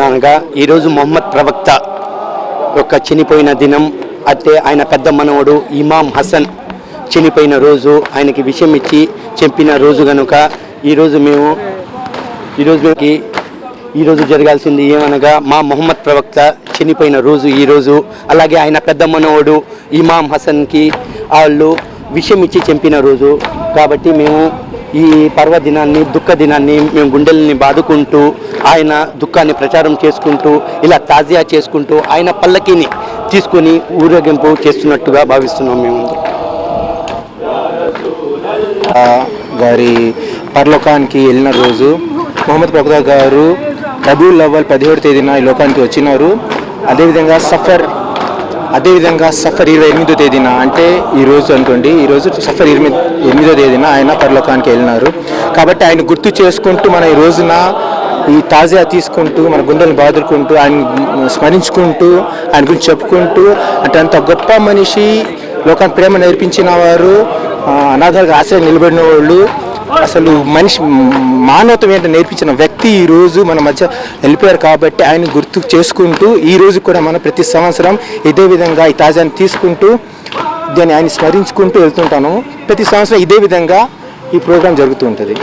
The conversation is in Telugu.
ఏమనగా ఈరోజు మొహమ్మద్ ప్రవక్త యొక్క చనిపోయిన దినం. అయితే ఆయన పెద్ద మనవడు ఇమాం హసన్ చనిపోయిన రోజు, ఆయనకి విషయం ఇచ్చి చెప్పిన రోజు కనుక ఈరోజు జరగాల్సింది ఏమనగా మా మొహమ్మద్ ప్రవక్త చనిపోయిన రోజు ఈరోజు. అలాగే ఆయన పెద్ద మనవడు ఇమాం హసన్కి వాళ్ళు విషయం ఇచ్చి చంపిన రోజు. కాబట్టి మేము ఈ పర్వదినాన్ని, దుఃఖ దినాన్ని మేము గుండెల్ని బాదుకుంటూ ఆయన దుఃఖాన్ని ప్రచారం చేసుకుంటూ ఇలా తాజియా చేసుకుంటూ ఆయన పల్లకిని తీసుకొని ఊరేగింపు చేస్తున్నట్టుగా భావిస్తున్నాం మేము. గారి పరలోకానికి వెళ్ళిన రోజు మొహమ్మద్ ప్రవక్త గారు రబీఉల్ అవ్వల్ 17వ తేదీన ఈ లోకానికి వచ్చినారు. అదేవిధంగా సఫర్ 28వ తేదీన అంటే ఈరోజు అనుకోండి, ఈరోజు సఫర్ 28వ తేదీన ఆయన పరలోకానికి వెళ్ళినారు. కాబట్టి ఆయన గుర్తు చేసుకుంటూ మన ఈ రోజున ఈ తాజా తీసుకుంటూ మన గుండెలను బాదుకుంటూ ఆయన స్మరించుకుంటూ ఆయన గురించి చెప్పుకుంటూ అంటే అంత గొప్ప మనిషి, లోకానికి ప్రేమ నేర్పించిన వారు, అనాథాలుగా ఆశ్రయం నిలబడిన వాళ్ళు, అసలు మనిషి మానవత్వం ఏంటో నేర్పించిన వ్యక్తి ఈరోజు మన మధ్య వెళ్ళిపోయారు. కాబట్టి ఆయన గుర్తు చేసుకుంటూ ఈ రోజు కూడా మనం ప్రతి సంవత్సరం ఇదే విధంగా ఈ తాజాని తీసుకుంటూ దాన్ని ఆయన స్మరించుకుంటూ వెళ్తుంటాను. ప్రతి సంవత్సరం ఇదే విధంగా ఈ ప్రోగ్రాం జరుగుతూ ఉంటుంది.